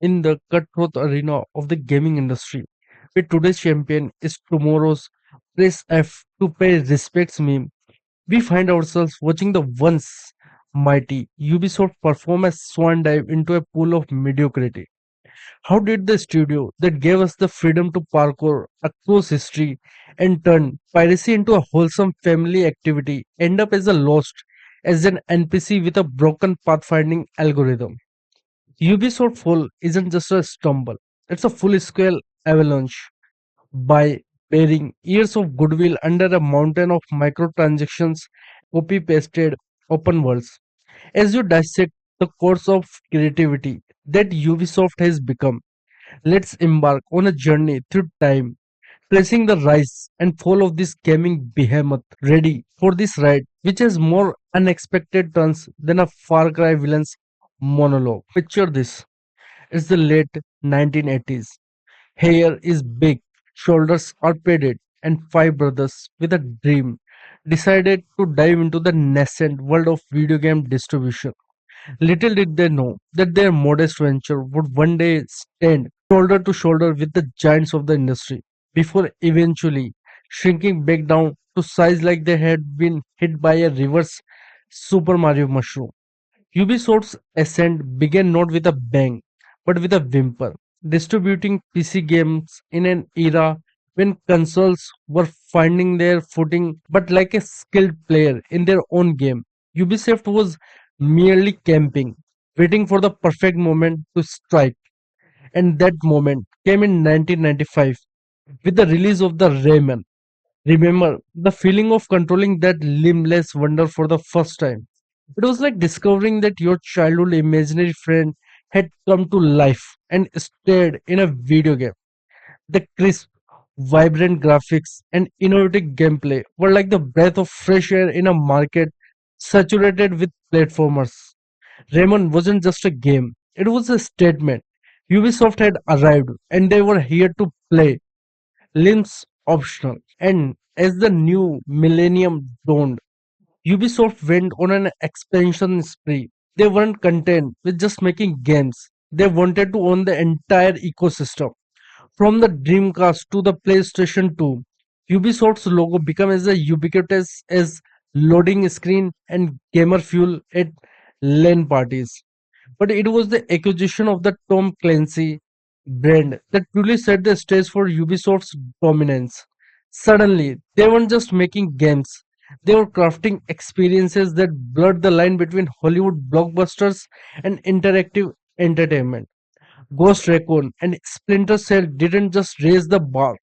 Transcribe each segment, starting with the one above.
in the cutthroat arena of the gaming industry, where today's champion is tomorrow's press F to pay respects meme. We find ourselves watching the once mighty Ubisoft perform a swan dive into a pool of mediocrity. How did the studio that gave us the freedom to parkour across history and turn piracy into a wholesome family activity end up as a lost as an NPC with a broken pathfinding algorithm? Ubisoft Fall isn't just a stumble, it's a full scale avalanche by bearing years of goodwill under a mountain of microtransactions, copy pasted open worlds. As you dissect the course of creativity that Ubisoft has become, let's embark on a journey through time, tracing the rise and fall of this gaming behemoth, ready for this ride, which has more unexpected turns than a Far Cry villain's monologue. Picture this, it's the late 1980s. Hair is big, shoulders are padded, and five brothers with a dream decided to dive into the nascent world of video game distribution. Little did they know that their modest venture would one day stand shoulder to shoulder with the giants of the industry, before eventually shrinking back down to size like they had been hit by a reverse Super Mario mushroom. Ubisoft's ascent began not with a bang, but with a whimper, distributing PC games in an era when consoles were finding their footing, but like a skilled player in their own game. Ubisoft was merely camping, waiting for the perfect moment to strike, and that moment came in 1995 with the release of the Rayman. Remember the feeling of controlling that limbless wonder for the first time. It was like discovering that your childhood imaginary friend had come to life and stayed in a video game. The crisp, vibrant graphics and innovative gameplay were like the breath of fresh air in a market saturated with platformers. Rayman wasn't just a game, it was a statement. Ubisoft had arrived and they were here to play, limbs optional. And as the new millennium dawned, Ubisoft went on an expansion spree. They weren't content with just making games. They wanted to own the entire ecosystem. From the Dreamcast to the PlayStation 2, Ubisoft's logo became as ubiquitous as loading screen and gamer fuel at LAN parties. But it was the acquisition of the Tom Clancy brand that truly set the stage for Ubisoft's dominance. Suddenly, they weren't just making games, they were crafting experiences that blurred the line between Hollywood blockbusters and interactive entertainment. Ghost Recon and Splinter Cell didn't just raise the bar,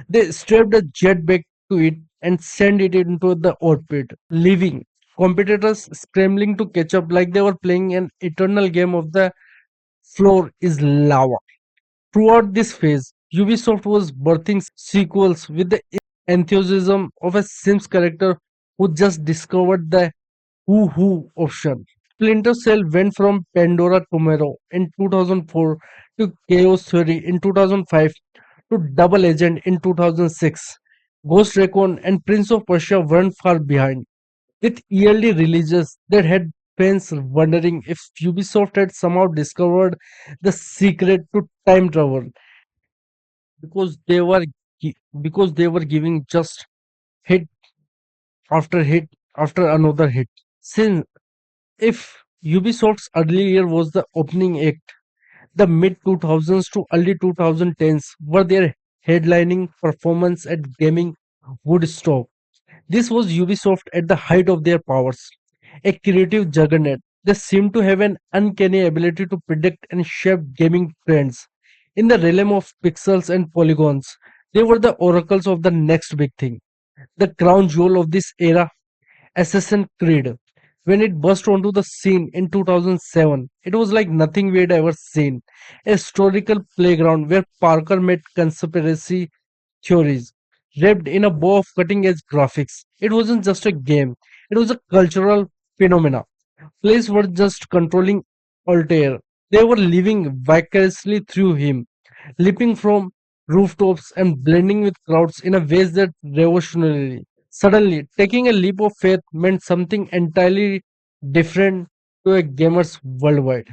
they strapped a jetpack to it and sent it into the orbit, leaving competitors scrambling to catch up like they were playing an eternal game of the floor is lava. Throughout this phase, Ubisoft was birthing sequels with the enthusiasm of a Sims character who just discovered the woohoo option. Splinter Cell went from Pandora Tomorrow in 2004 to Chaos Theory in 2005 to Double Agent in 2006. Ghost Recon and Prince of Persia weren't far behind, with yearly releases that had fans wondering if Ubisoft had somehow discovered the secret to time travel because because they were giving just hit after hit after another hit. Since if Ubisoft's early year was the opening act, the mid 2000s to early 2010s were their headlining performance at gaming Woodstock. This was Ubisoft at the height of their powers, a creative juggernaut. They seemed to have an uncanny ability to predict and shape gaming trends. In the realm of pixels and polygons, they were the oracles of the next big thing. The crown jewel of this era, Assassin's Creed. When it burst onto the scene in 2007, it was like nothing we had ever seen. A historical playground where Parker met conspiracy theories, wrapped in a bow of cutting edge graphics. It wasn't just a game, it was a cultural phenomena. Players were just controlling Altair, they were living vicariously through him, leaping from rooftops and blending with crowds in a ways that revolutionary. Suddenly, taking a leap of faith meant something entirely different to a gamers worldwide.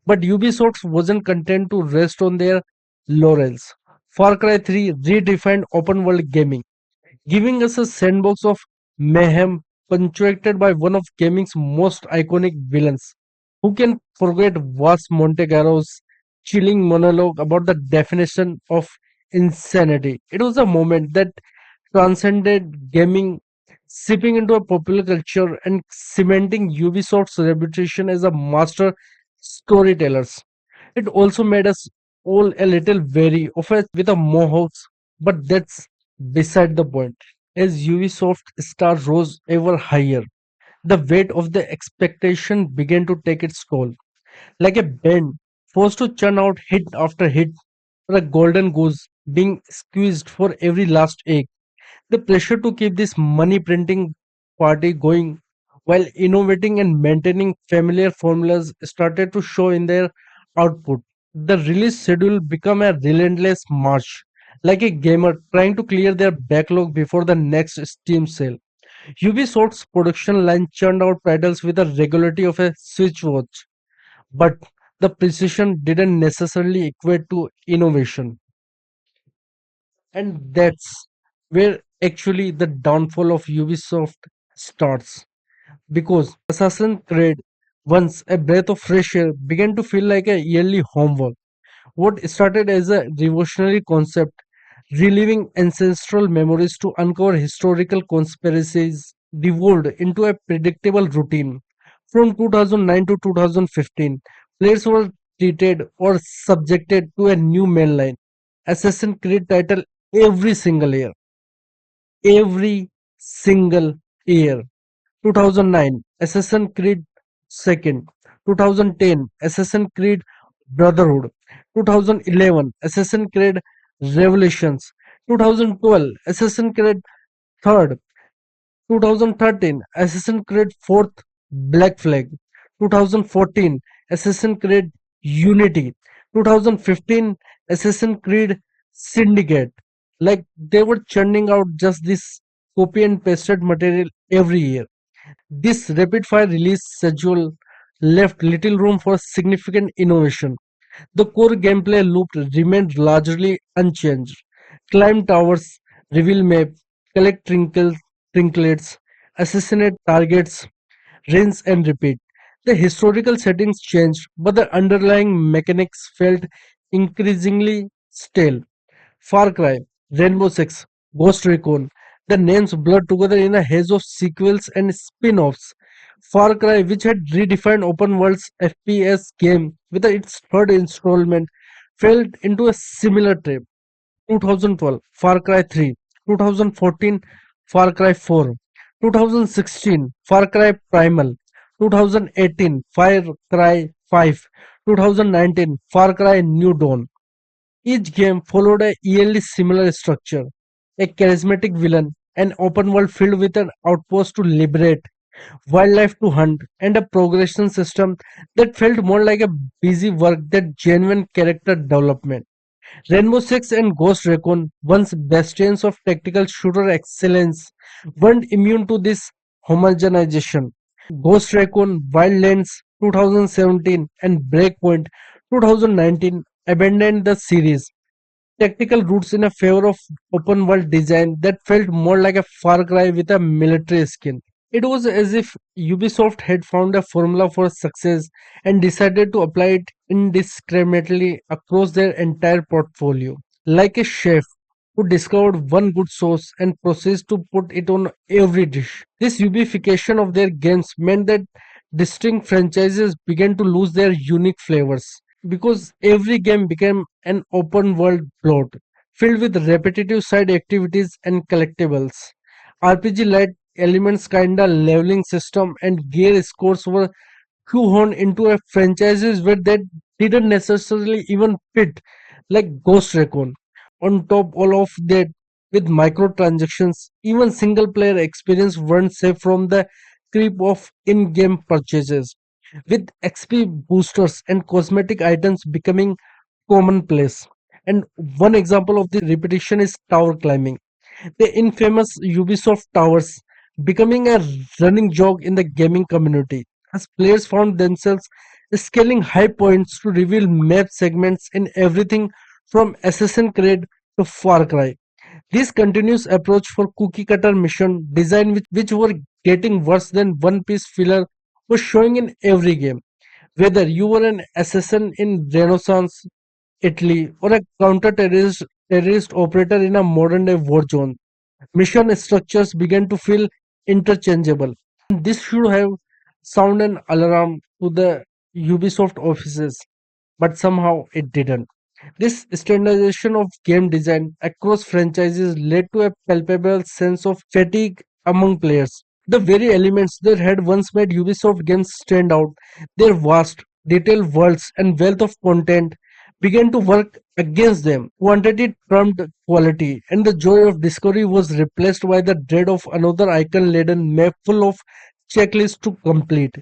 But Ubisoft wasn't content to rest on their laurels. Far Cry 3 redefined open world gaming, giving us a sandbox of mayhem punctuated by one of gaming's most iconic villains. Who can forget Vas Montegaro's chilling monologue about the definition of insanity? It was a moment that transcended gaming, seeping into a popular culture and cementing Ubisoft's reputation as a master storytellers. It also made us all a little wary of a with a mohouse, but that's beside the point. As Ubisoft star rose ever higher, the weight of the expectation began to take its toll. Like a band forced to churn out hit after hit, or a golden goose being squeezed for every last egg. The pressure to keep this money printing party going while innovating and maintaining familiar formulas started to show in their output. The release schedule became a relentless march, like a gamer trying to clear their backlog before the next Steam sale. Ubisoft's production line churned out titles with the regularity of a Switch watch, but the precision didn't necessarily equate to innovation. And that's where actually the downfall of Ubisoft starts. Because Assassin's Creed, once a breath of fresh air, began to feel like a yearly homework. What started as a revolutionary concept, reliving ancestral memories to uncover historical conspiracies, devolved into a predictable routine. From 2009 to 2015, players were treated or subjected to a new mainline Assassin's Creed title every single year. Every single year. 2009 Assassin's Creed 2nd, 2010 Assassin's Creed Brotherhood, 2011 Assassin's Creed Revelations, 2012 Assassin's Creed 3rd, 2013 Assassin's Creed 4th Black Flag, 2014 Assassin's Creed Unity, 2015 Assassin's Creed Syndicate. Like they were churning out just this copy and pasted material every year. This rapid fire release schedule left little room for significant innovation. The core gameplay loop remained largely unchanged. Climb towers, reveal map, collect trinkets, assassinate targets, rinse and repeat. The historical settings changed, but the underlying mechanics felt increasingly stale. Far Cry, Rainbow Six, Ghost Recon, the names blurred together in a haze of sequels and spin-offs. Far Cry, which had redefined open world's FPS game with its third installment, fell into a similar trap. 2012 Far Cry 3, 2014 Far Cry 4, 2016 Far Cry Primal, 2018 Far Cry 5, 2019 Far Cry New Dawn. Each game followed a eerily similar structure: a charismatic villain, an open world filled with an outpost to liberate, wildlife to hunt, and a progression system that felt more like a busy work than genuine character development. Rainbow Six and Ghost Recon, once bastions of tactical shooter excellence, weren't immune to this homogenization. Ghost Recon Wildlands 2017 and Breakpoint 2019 abandoned the series tactical roots in a favor of open world design that felt more like a Far Cry with a military skin. It was as if Ubisoft had found a formula for success and decided to apply it indiscriminately across their entire portfolio. Like a chef who discovered one good sauce and proceeds to put it on every dish. This ubification of their games meant that distinct franchises began to lose their unique flavors because every game became an open world plot filled with repetitive side activities and collectibles. RPG light elements kinda leveling system and gear scores were shoehorned into a franchises where that didn't necessarily even fit, like Ghost Recon. On top all of that, with microtransactions, even single player experience weren't safe from the creep of in-game purchases, with XP boosters and cosmetic items becoming commonplace. And one example of the repetition is tower climbing. The infamous Ubisoft towers becoming a running joke in the gaming community as players found themselves scaling high points to reveal map segments in everything from Assassin's Creed to Far Cry. This continuous approach for cookie cutter mission design which were getting worse than one piece filler was showing in every game. Whether you were an assassin in Renaissance Italy or a terrorist operator in a modern day war zone, mission structures began to feel interchangeable. This should have sounded an alarm to the Ubisoft offices, but somehow it didn't. This standardization of game design across franchises led to a palpable sense of fatigue among players. The very elements that had once made Ubisoft games stand out, their vast, detailed worlds and wealth of content, began to work against them. Quantity trumped quality, and the joy of discovery was replaced by the dread of another icon laden map full of checklists to complete.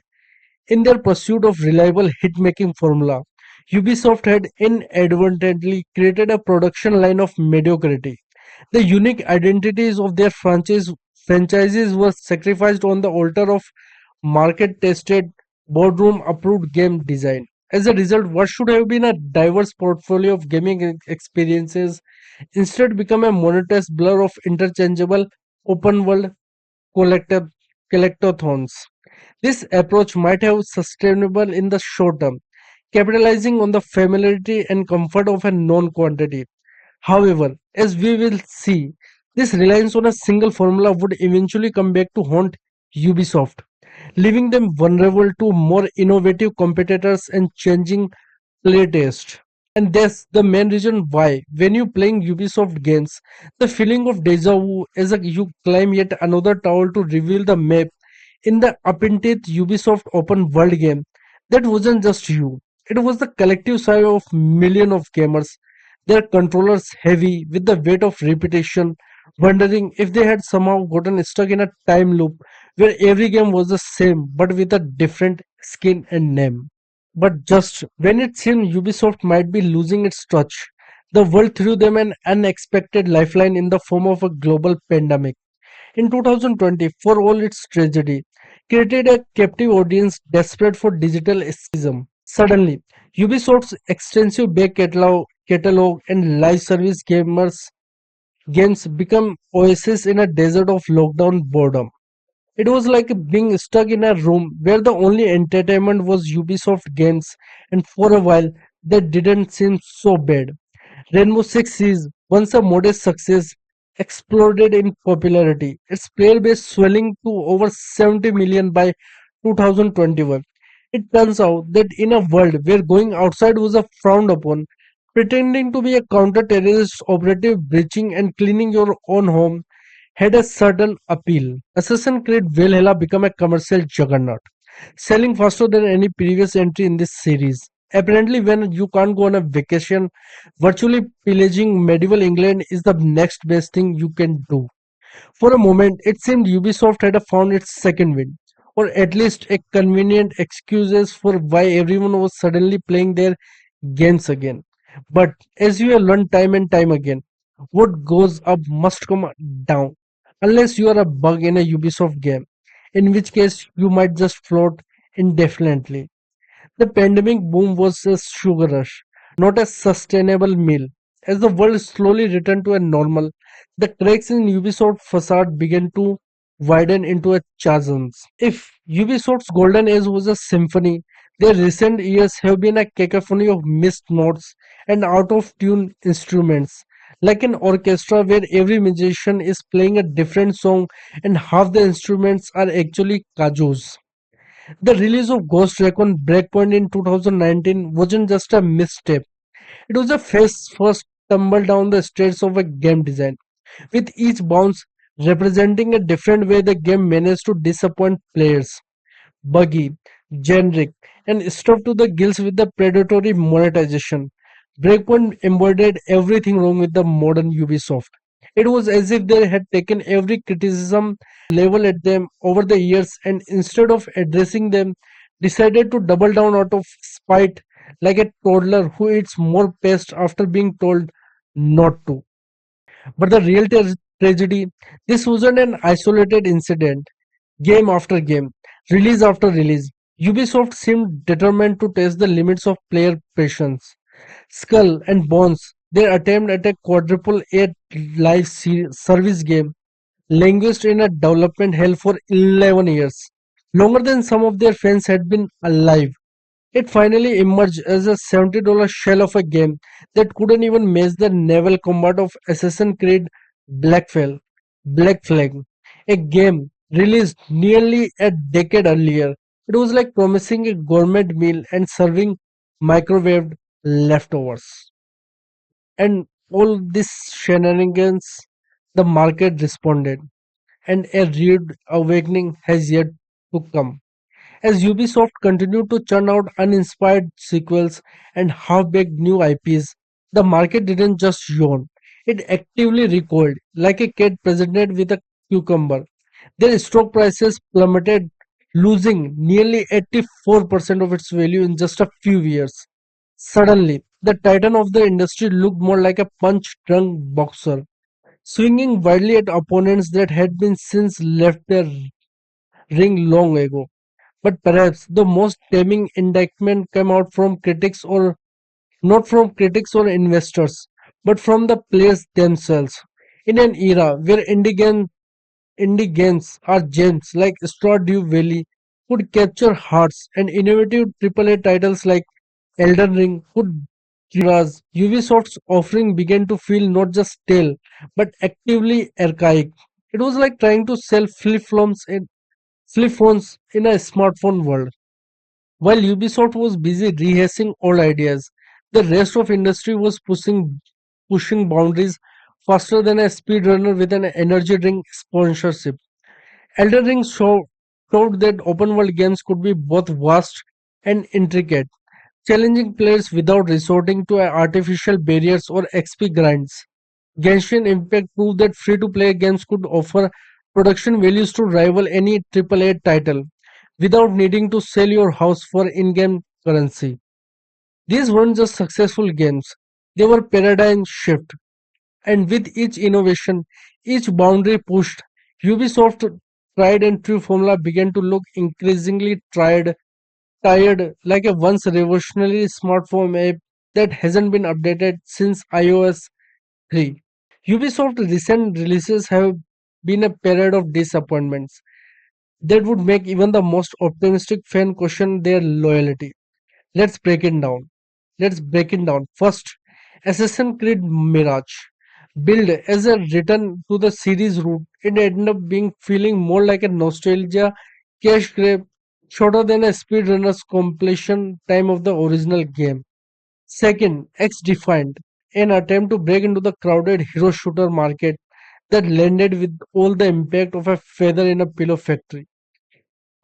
In their pursuit of reliable hit-making formula, Ubisoft had inadvertently created a production line of mediocrity. The unique identities of their franchises were sacrificed on the altar of market-tested, boardroom-approved game design. As a result, what should have been a diverse portfolio of gaming experiences instead became a monotonous blur of interchangeable open-world collector collectathons. This approach might have sustainable in the short term, capitalizing on the familiarity and comfort of a known quantity. However, as we will see, this reliance on a single formula would eventually come back to haunt Ubisoft, leaving them vulnerable to more innovative competitors and changing playtest. And that's the main reason why, when you playing Ubisoft games, the feeling of deja vu as you climb yet another tower to reveal the map in the upended Ubisoft open world game, that wasn't just you. It was the collective sigh of millions of gamers, their controllers heavy with the weight of repetition, wondering if they had somehow gotten stuck in a time loop where every game was the same but with a different skin and name. But just when it seemed Ubisoft might be losing its touch, the world threw them an unexpected lifeline in the form of a global pandemic. In 2020, for all its tragedy, created a captive audience desperate for digital escapism. Suddenly, Ubisoft's extensive back catalog and live service games become oases in a desert of lockdown boredom. It was like being stuck in a room where the only entertainment was Ubisoft games, and for a while that didn't seem so bad. Rainbow Six Siege, once a modest success, exploded in popularity, its player base swelling to over 70 million by 2021. It turns out that in a world where going outside was a frowned upon, pretending to be a counter-terrorist operative breaching and cleaning your own home had a certain appeal. Assassin's Creed Valhalla became a commercial juggernaut, selling faster than any previous entry in this series. Apparently, when you can't go on a vacation, virtually pillaging medieval England is the next best thing you can do. For a moment, it seemed Ubisoft had found its second wind, or at least a convenient excuses for why everyone was suddenly playing their games again. But as you have learned time and time again, what goes up must come down, unless you are a bug in a Ubisoft game, in which case you might just float indefinitely. The pandemic boom was a sugar rush, not a sustainable meal. As the world slowly returned to a normal, the cracks in Ubisoft's facade began to widen into a chasms. If Ubisoft's golden age was a symphony, their recent years have been a cacophony of missed notes and out-of-tune instruments, like an orchestra where every musician is playing a different song and half the instruments are actually kajos. The release of Ghost Recon Breakpoint in 2019 wasn't just a misstep, it was a face first tumble down the stairs of a game design, with each bounce representing a different way the game managed to disappoint players. Buggy, generic, and stuffed to the gills with the predatory monetization. Breakpoint embodied everything wrong with the modern Ubisoft. It was as if they had taken every criticism leveled at them over the years and instead of addressing them, decided to double down out of spite like a toddler who eats more paste after being told not to. But the real tragedy, this wasn't an isolated incident. Game after game, release after release, Ubisoft seemed determined to test the limits of player patience. Skull and Bones, their attempt at a quadruple A service game, languished in a development hell for 11 years, longer than some of their fans had been alive. It finally emerged as a $70 shell of a game that couldn't even match the naval combat of Assassin's Creed Black Flag, a game released nearly a decade earlier. It was like promising a gourmet meal and serving microwaved leftovers. And all these shenanigans, the market responded, and a rude awakening has yet to come. As Ubisoft continued to churn out uninspired sequels and half-baked new IPs, the market didn't just yawn, it actively recoiled, like a cat presented with a cucumber. Their stock prices plummeted, losing nearly 84% of its value in just a few years. Suddenly, the titan of the industry looked more like a punch-drunk boxer, swinging wildly at opponents that had been since left their ring long ago. But perhaps the most damning indictment came out from critics or not from critics or investors, but from the players themselves. In an era where indie games are gems like Stardew Valley could capture hearts and innovative AAA titles like Elden Ring could genres, Ubisoft's offering began to feel not just stale but actively archaic. It was like trying to sell flip phones in a smartphone world. While Ubisoft was busy rehashing old ideas, the rest of industry was pushing boundaries faster than a speedrunner with an energy drink sponsorship. Elden Ring showed that open world games could be both vast and intricate, challenging players without resorting to artificial barriers or XP grinds. Genshin Impact proved that free-to-play games could offer production values to rival any AAA title without needing to sell your house for in-game currency. These weren't just successful games, they were paradigm shift. And with each innovation, each boundary pushed, Ubisoft tried and true formula began to look increasingly tired like a once revolutionary smartphone app that hasn't been updated since iOS 3. Ubisoft's recent releases have been a parade of disappointments that would make even the most optimistic fan question their loyalty. Let's break it down. Let's break it down. First, Assassin's Creed Mirage. Billed as a return to the series root, it ended up being feeling more like a nostalgia cash grab, shorter than a speedrunner's completion time of the original game. Second, X Defined, an attempt to break into the crowded hero shooter market that landed with all the impact of a feather in a pillow factory.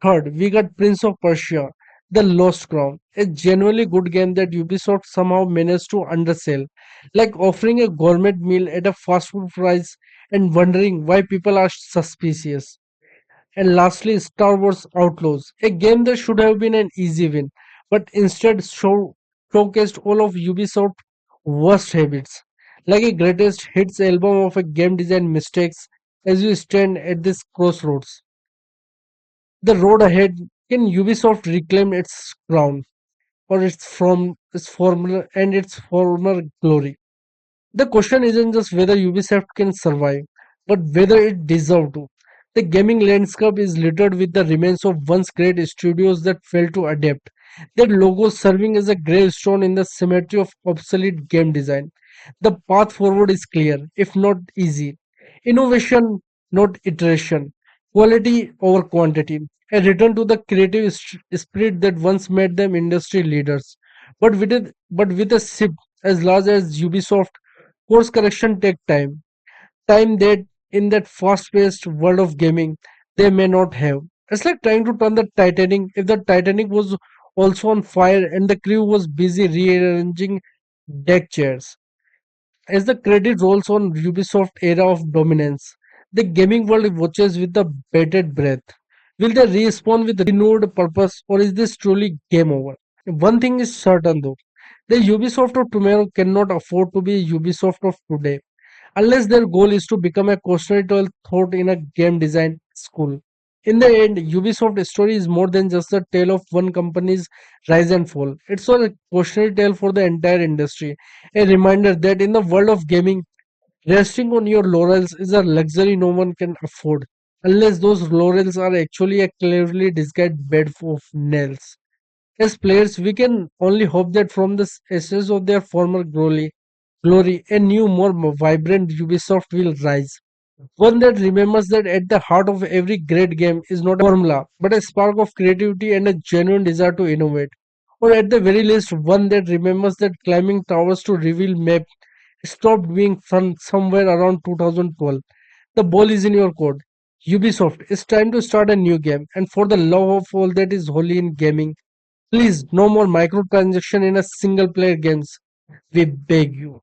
Third, we got Prince of Persia, The Lost Crown, a genuinely good game that Ubisoft somehow managed to undersell, like offering a gourmet meal at a fast food price and wondering why people are suspicious. And lastly, Star Wars Outlaws, a game that should have been an easy win, but instead showcased all of Ubisoft's worst habits, like a greatest hits album of a game design mistakes as you stand at this crossroads. The road ahead, can Ubisoft reclaim its crown or its former glory? The question isn't just whether Ubisoft can survive, but whether it deserves to. The gaming landscape is littered with the remains of once great studios that failed to adapt, their logos serving as a gravestone in the cemetery of obsolete game design. The path forward is clear, if not easy. Innovation, not iteration. Quality over quantity. A return to the creative spirit that once made them industry leaders. But with a ship as large as Ubisoft, course correction take time. Time that in that fast-paced world of gaming they may not have. It's like trying to turn the Titanic if the Titanic was also on fire and the crew was busy rearranging deck chairs. As the credit rolls on Ubisoft era of dominance, the gaming world watches with the bated breath. Will they respawn with renewed purpose or is this truly game over? One thing is certain though, the Ubisoft of tomorrow cannot afford to be Ubisoft of today unless their goal is to become a cautionary tale thought in a game design school. In the end, Ubisoft story is more than just a tale of one company's rise and fall. It's a cautionary tale for the entire industry, a reminder that in the world of gaming, resting on your laurels is a luxury no one can afford, unless those laurels are actually a cleverly disguised bed of nails. As players, we can only hope that from the ashes of their former glory, a new, more vibrant Ubisoft will rise. One that remembers that at the heart of every great game is not a formula, but a spark of creativity and a genuine desire to innovate. Or at the very least, one that remembers that climbing towers to reveal map stopped being fun somewhere around 2012. The ball is in your court. Ubisoft, it's time to start a new game, and for the love of all that is holy in gaming, please no more microtransaction in a single player games. We beg you.